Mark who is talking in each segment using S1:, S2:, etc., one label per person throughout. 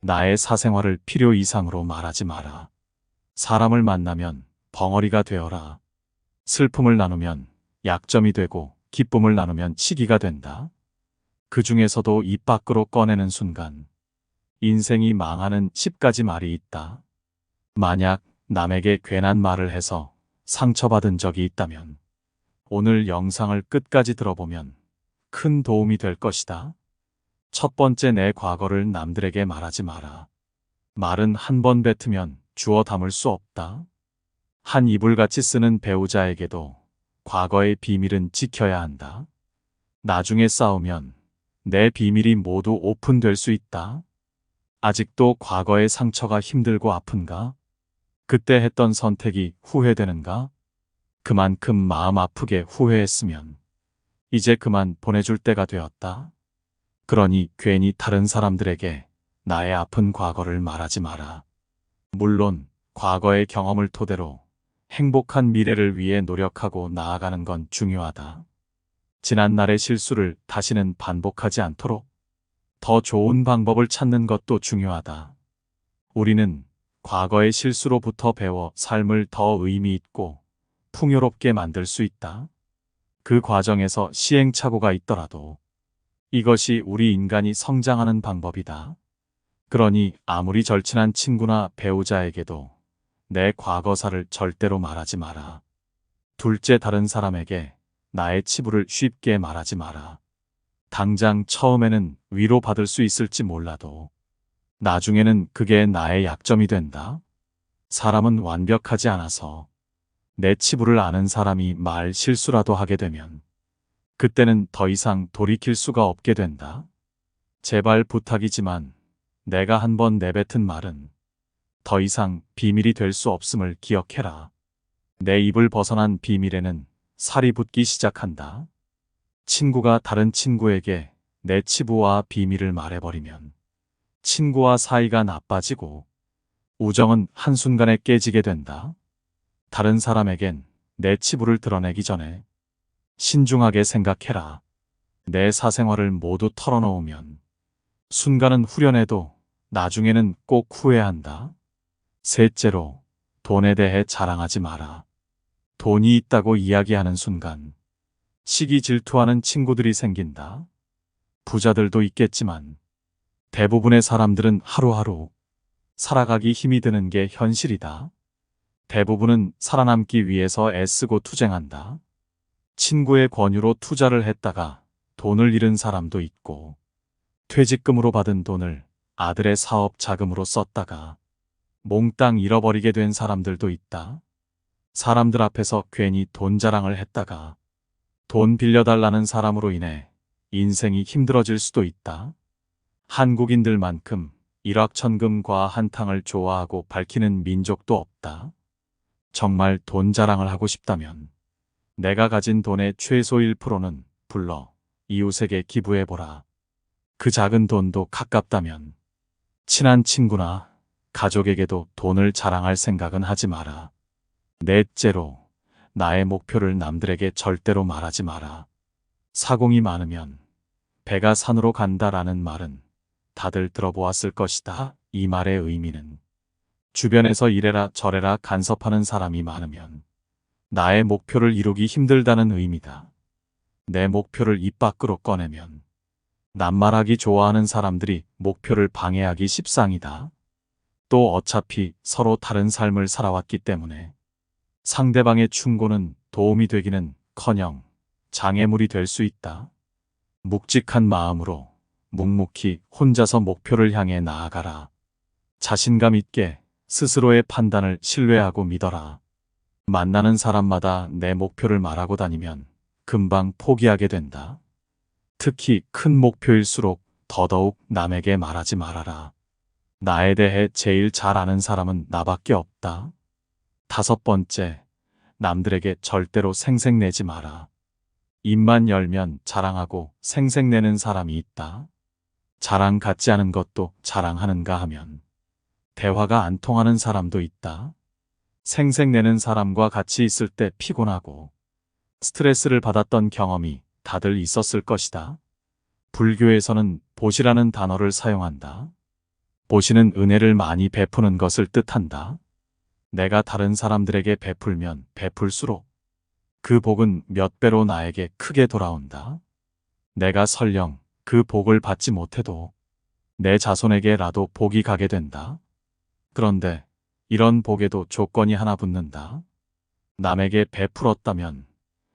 S1: 나의 사생활을 필요 이상으로 말하지 마라. 사람을 만나면 벙어리가 되어라. 슬픔을 나누면 약점이 되고 기쁨을 나누면 시기가 된다. 그 중에서도 입 밖으로 꺼내는 순간 인생이 망하는 10가지 말이 있다. 만약 남에게 괜한 말을 해서 상처받은 적이 있다면 오늘 영상을 끝까지 들어보면 큰 도움이 될 것이다. 첫 번째, 내 과거를 남들에게 말하지 마라. 말은 한 번 뱉으면 주워 담을 수 없다. 한 이불같이 쓰는 배우자에게도 과거의 비밀은 지켜야 한다. 나중에 싸우면 내 비밀이 모두 오픈될 수 있다. 아직도 과거의 상처가 힘들고 아픈가? 그때 했던 선택이 후회되는가? 그만큼 마음 아프게 후회했으면 이제 그만 보내줄 때가 되었다. 그러니 괜히 다른 사람들에게 나의 아픈 과거를 말하지 마라. 물론 과거의 경험을 토대로 행복한 미래를 위해 노력하고 나아가는 건 중요하다. 지난날의 실수를 다시는 반복하지 않도록 더 좋은 방법을 찾는 것도 중요하다. 우리는 과거의 실수로부터 배워 삶을 더 의미 있고 풍요롭게 만들 수 있다. 그 과정에서 시행착오가 있더라도 이것이 우리 인간이 성장하는 방법이다. 그러니 아무리 절친한 친구나 배우자에게도 내 과거사를 절대로 말하지 마라. 둘째, 다른 사람에게 나의 치부를 쉽게 말하지 마라. 당장 처음에는 위로받을 수 있을지 몰라도 나중에는 그게 나의 약점이 된다. 사람은 완벽하지 않아서 내 치부를 아는 사람이 말 실수라도 하게 되면 그때는 더 이상 돌이킬 수가 없게 된다. 제발 부탁이지만 내가 한번 내뱉은 말은 더 이상 비밀이 될 수 없음을 기억해라. 내 입을 벗어난 비밀에는 살이 붙기 시작한다. 친구가 다른 친구에게 내 치부와 비밀을 말해버리면 친구와 사이가 나빠지고 우정은 한순간에 깨지게 된다. 다른 사람에겐 내 치부를 드러내기 전에 신중하게 생각해라. 내 사생활을 모두 털어놓으면 순간은 후련해도 나중에는 꼭 후회한다. 셋째로, 돈에 대해 자랑하지 마라. 돈이 있다고 이야기하는 순간 시기 질투하는 친구들이 생긴다. 부자들도 있겠지만 대부분의 사람들은 하루하루 살아가기 힘이 드는 게 현실이다. 대부분은 살아남기 위해서 애쓰고 투쟁한다. 친구의 권유로 투자를 했다가 돈을 잃은 사람도 있고 퇴직금으로 받은 돈을 아들의 사업 자금으로 썼다가 몽땅 잃어버리게 된 사람들도 있다. 사람들 앞에서 괜히 돈 자랑을 했다가 돈 빌려달라는 사람으로 인해 인생이 힘들어질 수도 있다. 한국인들만큼 일확천금과 한탕을 좋아하고 밝히는 민족도 없다. 정말 돈 자랑을 하고 싶다면 내가 가진 돈의 최소 1%는 불러 이웃에게 기부해보라. 그 작은 돈도 가깝다면 친한 친구나 가족에게도 돈을 자랑할 생각은 하지 마라. 넷째로, 나의 목표를 남들에게 절대로 말하지 마라. 사공이 많으면 배가 산으로 간다라는 말은 다들 들어보았을 것이다. 이 말의 의미는 주변에서 이래라 저래라 간섭하는 사람이 많으면 나의 목표를 이루기 힘들다는 의미다. 내 목표를 입 밖으로 꺼내면 낱말하기 좋아하는 사람들이 목표를 방해하기 십상이다. 또 어차피 서로 다른 삶을 살아왔기 때문에 상대방의 충고는 도움이 되기는커녕 장애물이 될 수 있다. 묵직한 마음으로 묵묵히 혼자서 목표를 향해 나아가라. 자신감 있게 스스로의 판단을 신뢰하고 믿어라. 만나는 사람마다 내 목표를 말하고 다니면 금방 포기하게 된다. 특히 큰 목표일수록 더더욱 남에게 말하지 말아라. 나에 대해 제일 잘 아는 사람은 나밖에 없다. 다섯 번째, 남들에게 절대로 생색내지 마라. 입만 열면 자랑하고 생색내는 사람이 있다. 자랑 같지 않은 것도 자랑하는가 하면 대화가 안 통하는 사람도 있다. 생색내는 사람과 같이 있을 때 피곤하고 스트레스를 받았던 경험이 다들 있었을 것이다. 불교에서는 보시라는 단어를 사용한다. 보시는 은혜를 많이 베푸는 것을 뜻한다. 내가 다른 사람들에게 베풀면 베풀수록 그 복은 몇 배로 나에게 크게 돌아온다. 내가 설령 그 복을 받지 못해도 내 자손에게라도 복이 가게 된다. 그런데 이런 복에도 조건이 하나 붙는다. 남에게 베풀었다면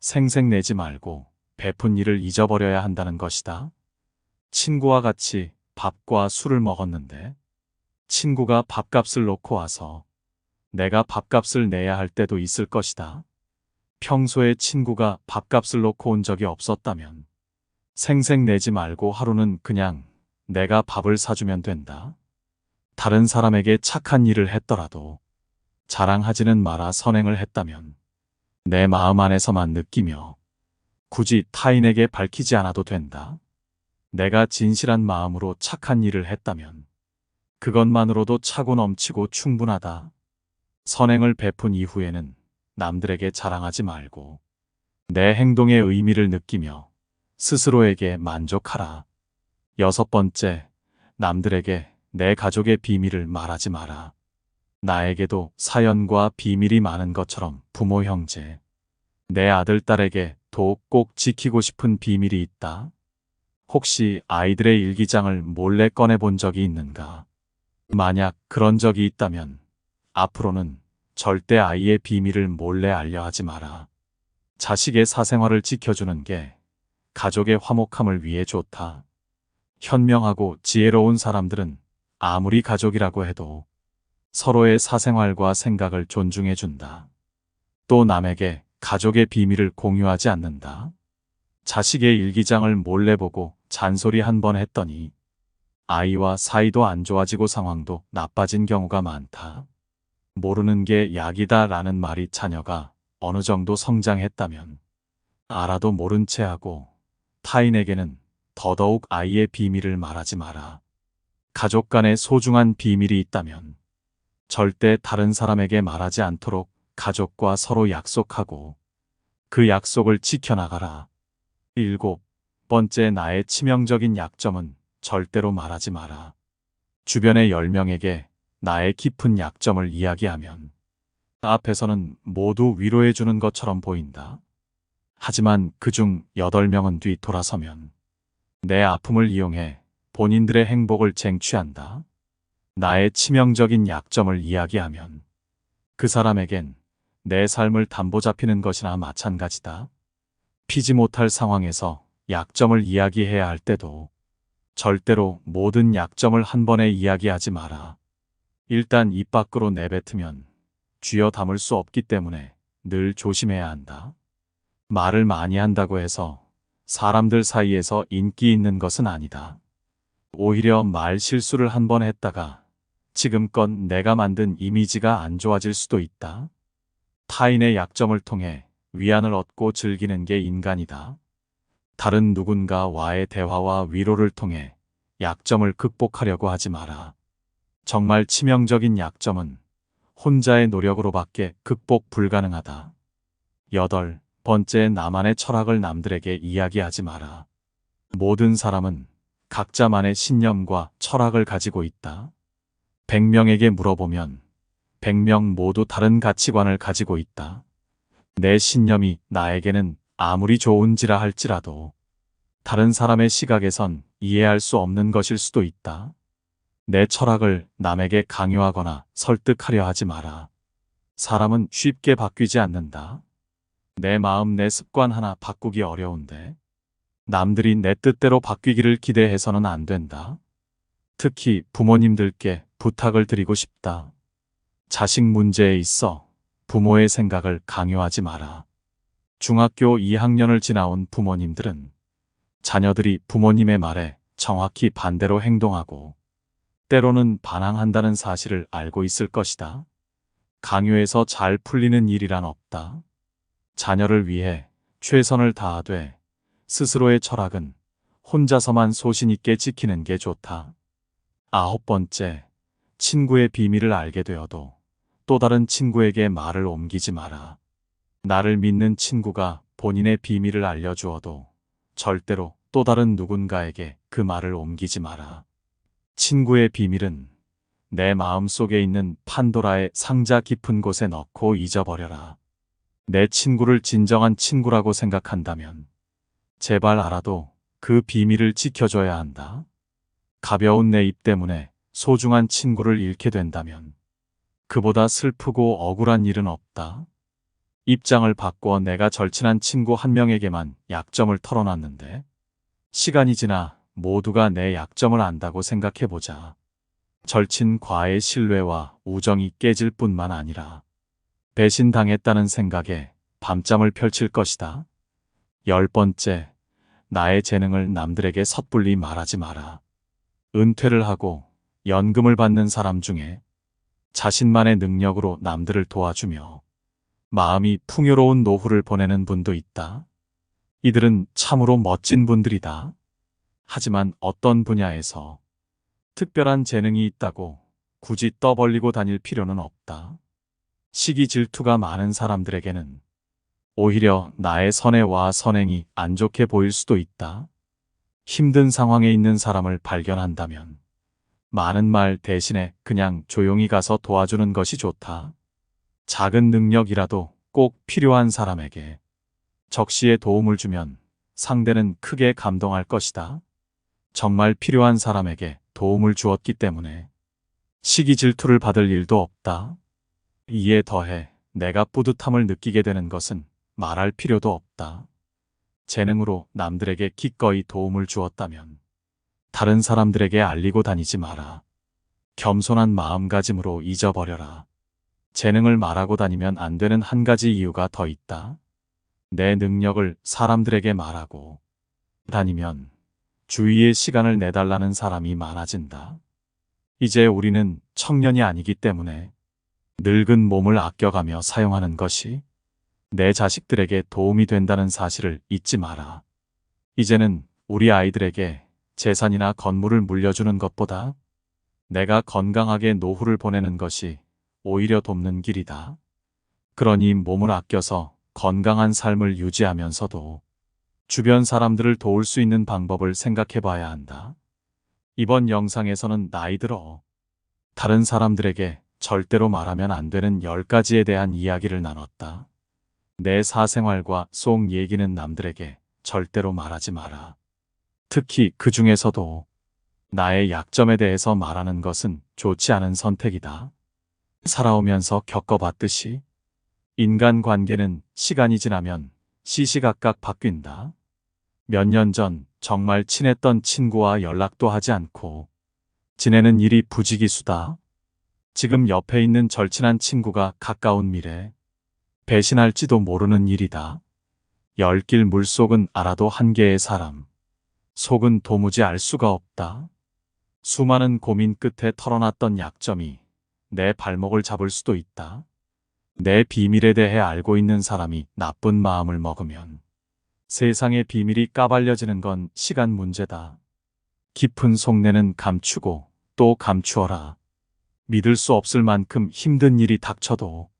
S1: 생색내지 말고 베푼 일을 잊어버려야 한다는 것이다. 친구와 같이 밥과 술을 먹었는데 친구가 밥값을 놓고 와서 내가 밥값을 내야 할 때도 있을 것이다. 평소에 친구가 밥값을 놓고 온 적이 없었다면 생색내지 말고 하루는 그냥 내가 밥을 사주면 된다. 다른 사람에게 착한 일을 했더라도 자랑하지는 마라. 선행을 했다면 내 마음 안에서만 느끼며 굳이 타인에게 밝히지 않아도 된다. 내가 진실한 마음으로 착한 일을 했다면 그것만으로도 차고 넘치고 충분하다. 선행을 베푼 이후에는 남들에게 자랑하지 말고 내 행동의 의미를 느끼며 스스로에게 만족하라. 6번째, 남들에게 내 가족의 비밀을 말하지 마라. 나에게도 사연과 비밀이 많은 것처럼 부모 형제, 내 아들, 딸에게 더욱 꼭 지키고 싶은 비밀이 있다. 혹시 아이들의 일기장을 몰래 꺼내본 적이 있는가? 만약 그런 적이 있다면 앞으로는 절대 아이의 비밀을 몰래 알려 하지 마라. 자식의 사생활을 지켜주는 게 가족의 화목함을 위해 좋다. 현명하고 지혜로운 사람들은 아무리 가족이라고 해도 서로의 사생활과 생각을 존중해 준다. 또 남에게 가족의 비밀을 공유하지 않는다. 자식의 일기장을 몰래 보고 잔소리 한 번 했더니 아이와 사이도 안 좋아지고 상황도 나빠진 경우가 많다. 모르는 게 약이다 라는 말이 자녀가 어느 정도 성장했다면 알아도 모른 채 하고 타인에게는 더더욱 아이의 비밀을 말하지 마라. 가족 간에 소중한 비밀이 있다면 절대 다른 사람에게 말하지 않도록 가족과 서로 약속하고 그 약속을 지켜나가라. 7번째, 나의 치명적인 약점은 절대로 말하지 마라. 주변의 10명에게 나의 깊은 약점을 이야기하면 앞에서는 모두 위로해 주는 것처럼 보인다. 하지만 그중 8명은 뒤 돌아서면 내 아픔을 이용해 본인들의 행복을 쟁취한다. 나의 치명적인 약점을 이야기하면 그 사람에겐 내 삶을 담보 잡히는 것이나 마찬가지다. 피지 못할 상황에서 약점을 이야기해야 할 때도 절대로 모든 약점을 한 번에 이야기하지 마라. 일단 입 밖으로 내뱉으면 쥐어 담을 수 없기 때문에 늘 조심해야 한다. 말을 많이 한다고 해서 사람들 사이에서 인기 있는 것은 아니다. 오히려 말 실수를 한 번 했다가 지금껏 내가 만든 이미지가 안 좋아질 수도 있다. 타인의 약점을 통해 위안을 얻고 즐기는 게 인간이다. 다른 누군가와의 대화와 위로를 통해 약점을 극복하려고 하지 마라. 정말 치명적인 약점은 혼자의 노력으로밖에 극복 불가능하다. 8번째, 나만의 철학을 남들에게 이야기하지 마라. 모든 사람은 각자만의 신념과 철학을 가지고 있다. 100명에게 물어보면 100명 모두 다른 가치관을 가지고 있다. 내 신념이 나에게는 아무리 좋은지라 할지라도 다른 사람의 시각에선 이해할 수 없는 것일 수도 있다. 내 철학을 남에게 강요하거나 설득하려 하지 마라. 사람은 쉽게 바뀌지 않는다. 내 마음, 내 습관 하나 바꾸기 어려운데 남들이 내 뜻대로 바뀌기를 기대해서는 안 된다. 특히 부모님들께 부탁을 드리고 싶다. 자식 문제에 있어 부모의 생각을 강요하지 마라. 중학교 2학년을 지나온 부모님들은 자녀들이 부모님의 말에 정확히 반대로 행동하고 때로는 반항한다는 사실을 알고 있을 것이다. 강요해서 잘 풀리는 일이란 없다. 자녀를 위해 최선을 다하되 스스로의 철학은 혼자서만 소신 있게 지키는 게 좋다. 9번째, 친구의 비밀을 알게 되어도 또 다른 친구에게 말을 옮기지 마라. 나를 믿는 친구가 본인의 비밀을 알려주어도 절대로 또 다른 누군가에게 그 말을 옮기지 마라. 친구의 비밀은 내 마음속에 있는 판도라의 상자 깊은 곳에 넣고 잊어버려라. 내 친구를 진정한 친구라고 생각한다면 제발 알아도 그 비밀을 지켜줘야 한다. 가벼운 내 입 때문에 소중한 친구를 잃게 된다면 그보다 슬프고 억울한 일은 없다. 입장을 바꿔 내가 절친한 친구 한 명에게만 약점을 털어놨는데 시간이 지나 모두가 내 약점을 안다고 생각해보자. 절친과의 신뢰와 우정이 깨질 뿐만 아니라 배신당했다는 생각에 밤잠을 펼칠 것이다. 10번째, 나의 재능을 남들에게 섣불리 말하지 마라. 은퇴를 하고 연금을 받는 사람 중에 자신만의 능력으로 남들을 도와주며 마음이 풍요로운 노후를 보내는 분도 있다. 이들은 참으로 멋진 분들이다. 하지만 어떤 분야에서 특별한 재능이 있다고 굳이 떠벌리고 다닐 필요는 없다. 시기 질투가 많은 사람들에게는 오히려 나의 선행과 선행이 안 좋게 보일 수도 있다. 힘든 상황에 있는 사람을 발견한다면 많은 말 대신에 그냥 조용히 가서 도와주는 것이 좋다. 작은 능력이라도 꼭 필요한 사람에게 적시에 도움을 주면 상대는 크게 감동할 것이다. 정말 필요한 사람에게 도움을 주었기 때문에 시기 질투를 받을 일도 없다. 이에 더해 내가 뿌듯함을 느끼게 되는 것은 말할 필요도 없다. 재능으로 남들에게 기꺼이 도움을 주었다면 다른 사람들에게 알리고 다니지 마라. 겸손한 마음가짐으로 잊어버려라. 재능을 말하고 다니면 안 되는 한 가지 이유가 더 있다. 내 능력을 사람들에게 말하고 다니면 주위에 시간을 내달라는 사람이 많아진다. 이제 우리는 청년이 아니기 때문에 늙은 몸을 아껴가며 사용하는 것이 내 자식들에게 도움이 된다는 사실을 잊지 마라. 이제는 우리 아이들에게 재산이나 건물을 물려주는 것보다 내가 건강하게 노후를 보내는 것이 오히려 돕는 길이다. 그러니 몸을 아껴서 건강한 삶을 유지하면서도 주변 사람들을 도울 수 있는 방법을 생각해 봐야 한다. 이번 영상에서는 나이 들어 다른 사람들에게 절대로 말하면 안 되는 10가지에 대한 이야기를 나눴다. 내 사생활과 속 얘기는 남들에게 절대로 말하지 마라. 특히 그 중에서도 나의 약점에 대해서 말하는 것은 좋지 않은 선택이다. 살아오면서 겪어봤듯이 인간관계는 시간이 지나면 시시각각 바뀐다. 몇 년 전 정말 친했던 친구와 연락도 하지 않고 지내는 일이 부지기수다. 지금 옆에 있는 절친한 친구가 가까운 미래 배신할지도 모르는 일이다. 열길 물속은 알아도 한계의 사람, 속은 도무지 알 수가 없다. 수많은 고민 끝에 털어놨던 약점이 내 발목을 잡을 수도 있다. 내 비밀에 대해 알고 있는 사람이 나쁜 마음을 먹으면 세상의 비밀이 까발려지는 건 시간 문제다. 깊은 속내는 감추고 또 감추어라. 믿을 수 없을 만큼 힘든 일이 닥쳐도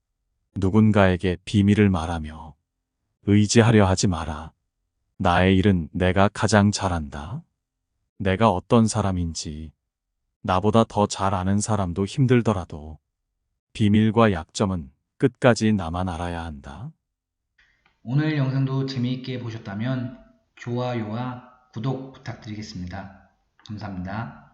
S1: 누군가에게 비밀을 말하며 의지하려 하지 마라. 나의 일은 내가 가장 잘한다. 내가 어떤 사람인지 나보다 더 잘 아는 사람도 힘들더라도 비밀과 약점은 끝까지 나만 알아야 한다.
S2: 오늘 영상도 재미있게 보셨다면 좋아요와 구독 부탁드리겠습니다. 감사합니다.